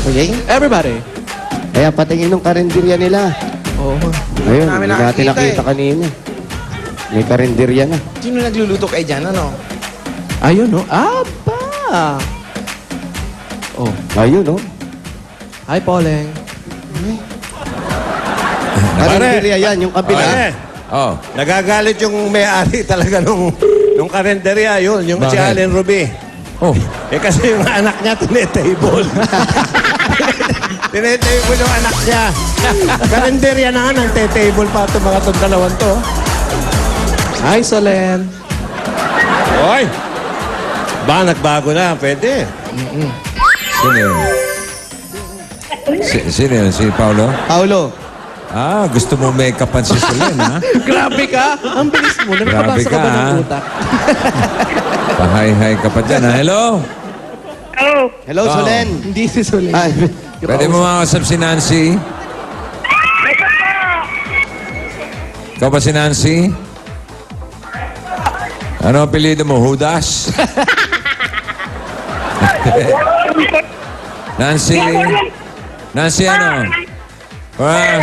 Okay? Everybody. Kaya patingin ng karinderya nila. Oo. Ayun, Namin hindi natin nakikita nakita kanina. May karinderya na. Sino nagluluto kay dyan, ano? Ayun, no? Aba! Oh. Ayun, no? Hi, Poleng. Karinderya yan, yung kabila. Pare, nagagalit yung may-ari talaga nung karinderya, yun, yung si Bakit? Allen Ruby. Oh, Eh kasi yung anak niya tinetable. Tinetable yung anak niya. Karinderya na nga, nang-table pa itong mga itong dalawan to. Hi, Solen. Hoy! Ba, nagbago na, pwede. sino yun? Sino yun? Si Paulo? Paulo. Ah, gusto mo make-upan si Solen, ha? Grabe ka. Ang bilis mo. Grabe Nakabasa ka ka, ba ng ha? utak? Pahay-hay ka pa dyan, ha? Hello? Hello, Oh. Solen. Hindi si Solen. Ay, Pwede mo makakasap si Nancy? Ikaw ba si Nancy? Ano ang apelido mo? Judas? Nancy? Nancy ano? Ah,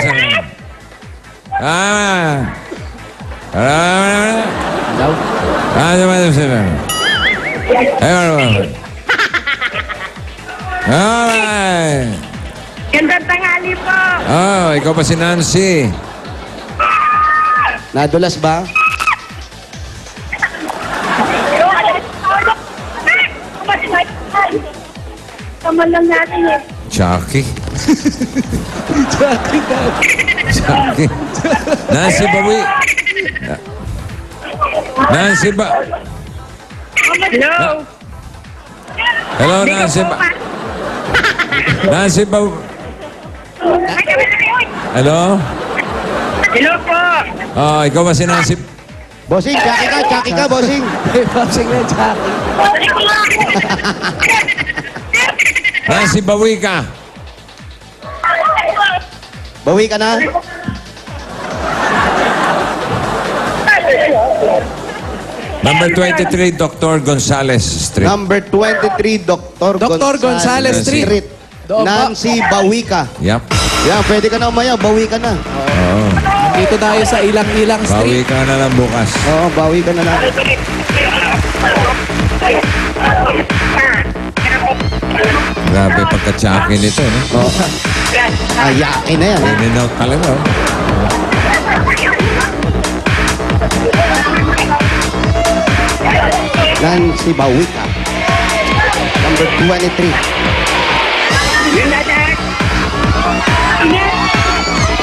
Alright. Gandang tanghali po. Oh, ikaw ba si Nancy? nadulas ba? Kaman lang natin eh. Chucky. Chucky ka. Chucky. Nancy Bawi. Nancy ba? Hello. Hello, Nancy ba? Nancy ba? Hello? Hello po. Oh, ikaw ba si Nancy? Bossing, Chucky ka, bossing. Bossing na, Chucky. Nancy Bawi ka. Bawi ka na? Number 23, Dr. Gonzales Street. Number 23, Dr. Dr. Gonzales Street. Doon po. Nancy Bawika. Yep. Yan, pwede ka na umaya. Bawi ka na. Oo. Dito tayo sa Ilang-Ilang Bawi Street. ka na lang bukas. Oo, bawi ka na lang. Grabe pagka-chucky nito, no? Oo. Ayakin na yan. In and out talaga, oh. Nancy Bawika. Number 23.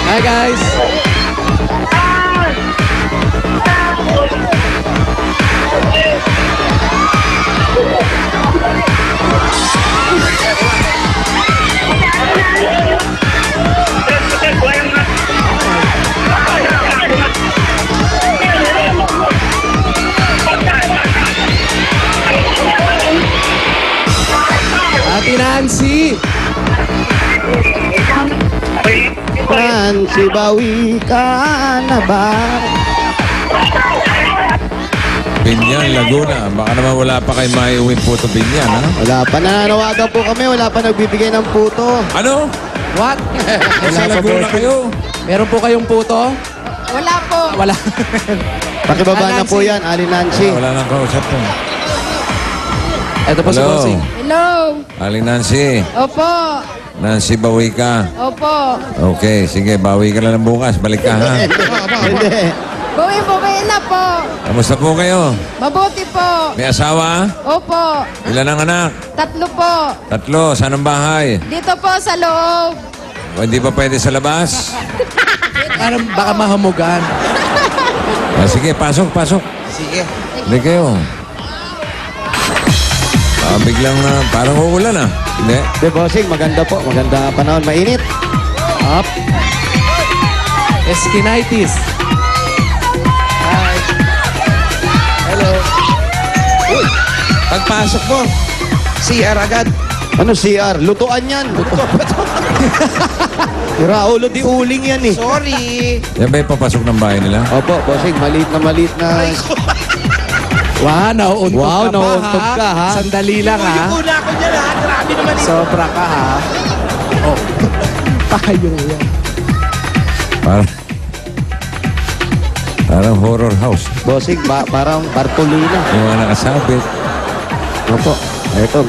Hi, guys. Ate Nancy. Nancy Bawika na ba? Binyan, Laguna. Baka naman wala pa kayo maiuwing puto Binyan, ha? Wala pa, nananawagan po kami. Wala pa nagbibigay ng puto. Ano? What? Sa Laguna kayo? Meron po kayong puto? Wala po. Wala. Pakibaba na po Nancy. yan, Ali Nancy. Wala nang kausap po. Ito po si Hello. Bossing. Hello. Aling Nancy. Opo. Nancy, bawi ka. Opo. Okay, sige, bawi ka lang bukas. Balik ka, ha? Hindi. Buwi na po. Kamusta po kayo? Mabuti po. May asawa? Opo. Ilan ang anak? 3 po. 3. Saan ang bahay? Dito po sa loob. O, hindi pa pwede sa labas? Parang baka mahamugan. Ah, sige, pasok, pasok. Sige. Hindi kayo. Biglang parang uulan, ah. Hindi. De bossing, maganda po. Maganda panahon. Mainit. Up. Eskinitis. Hello. Pagpasok mo, CR agad. Ano CR? Lutuan yan. Raulo di uling yan eh. Sorry. Yan ba yung papasok ng bahay nila? Opo, bossing. Maliit na Wow, nauuntog Wow, ka pa, nauuntog ka, ha? Sandali lang, ha? Una ako dyan ha. Grabe naman ito. Sobra ka, ha? Oh. Payo yan. Parang horror house. Bossing, parang Bartolina. Yung mga nakasabit. Opo. Ito,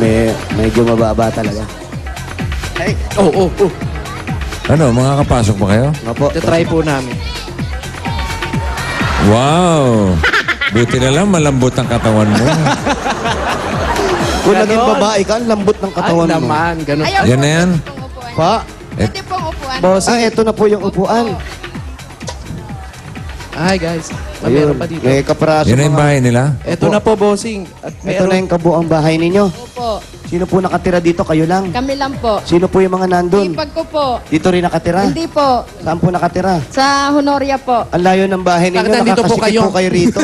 medyo mababa talaga. Oh. Ano, mga kapasok ba kayo? Opo. Try po namin. Wow! Buti na lang malambot ang katawan mo. Kung naging Ganon. babae ka, ang lambot ng katawan Ay, mo. naman. Ganun. Ayaw Yan po na yan. itong upuan. Pa, Pwede pong upuan. Boss. ito na po yung upuan. Ay, guys. Ayun, Meron pa dito. may kapraso Yan na yung mga- bahay nila. Ito na po, bossing. At Ito na meron. yung kabuang bahay ninyo. Opo. Sino po nakatira dito? Kayo lang. Kami lang po. Sino po yung mga nandun? Ipag ko po. Dito rin nakatira? Hindi po. Saan po nakatira? Sa Honoria po. Ang layo ng bahay ninyo. Bakit nandito po Nakakasikip kayo? po kayo rito.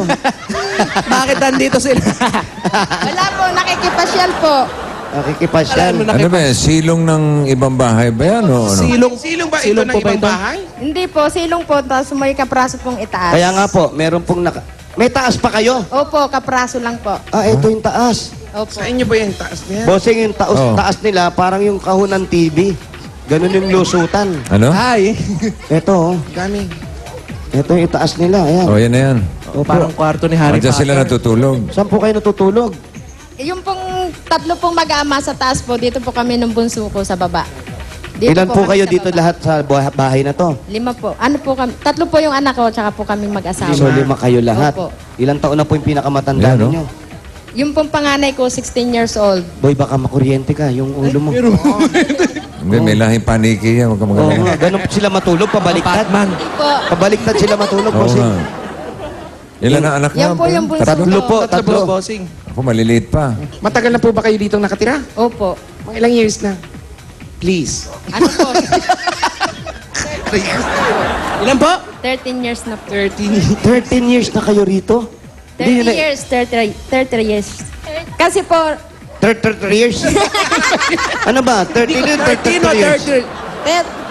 Bakit nandito sila? Wala po. Nakikipasyal po. Nakikipasyal. Alam mo na- Ano ba yan? Silong ng ibang bahay ba yan? O ano? Silong ba ito Silong ng po ba ibang ito? bahay? Hindi po. Silong po. Tapos may kapraso pong itaas. Kaya nga po, meron pong May taas pa kayo? Opo. Kapraso lang po. Ah, ito yung taas. Opo. Sa inyo ba yung taas niya? Bossing, yung Oh. taas nila, parang yung kahon ng TV. Ganun yung lusutan. Ano? Ay. Ito, oh. Dami. Ito yung taas nila. Ayan. O, yan na yan. Parang kwarto ni Harry Diyan Potter. sila natutulog. Saan po kayo natutulog? Yung pong tatlo pong mag-ama sa taas po, dito po kami ng bunso ko sa baba. Dito Ilan po kami kayo sa dito baba. lahat sa bahay na to? 5 po. Ano po kami? 3 po yung anak ko, tsaka po kami mag-asawa. So, 5 kayo lahat. Opo. Ilang taon na po yung pinakamatanda Yan, no? ninyo? Yung pong panganay ko, 16 years old. Boy, baka makuryente ka, yung ulo mo. Hindi, may lahing paniki yan. Huwag ka Oo magaling. nga, ganun sila matulog, pabaliktad. Batman. Hindi po. Pabaliktad sila matulog, Oo bossing. nga. Ilan ang anak Yan po yung bunso ko. Tatlo po, Tatlo po, tatlo. bossing. Ako maliliit pa. Matagal na po ba kayo dito nakatira? Opo. Mga ilang years na? Please. Ano po? Ilan po? 13 years na po. 13 years na kayo rito? 30 years. 30 years. Kasi po, 33 years? Ano ba? 13 years, 13 o 33 years? 30?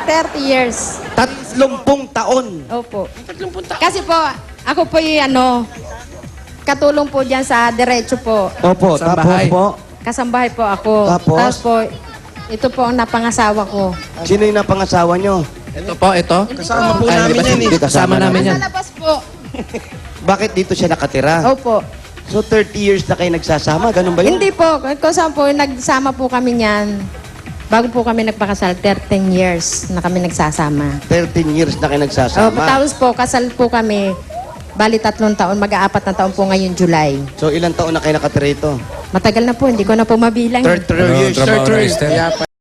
30 years. 30 taon. Opo. Kasi po, ako po yung katulong po dyan sa diretso po. Opo, Sa tapos bahay. po, Kasambahay po ako. Tapos? po, ito po ang napangasawa ko. sino yung napangasawa nyo? Ito po, ito. Kasama po Ay, namin di ba yan eh. Hindi Kasama namin yan. Sa labas po. Bakit dito siya nakatira? Opo. So 30 years na kayo nagsasama, ganun ba yun? Hindi po. Kung saan po, nagsama po kami niyan. Bago po kami nagpakasal, 13 years na kami nagsasama. 13 years na kayo Oh, nagsasama. tapos po, kasal po kami. Bali 3 taon, mag-4 na taon po ngayon, July. So ilang taon na kayo nakatira ito? Matagal na po, hindi ko na po mabilang. 33 Ano years. trabaho na Esther?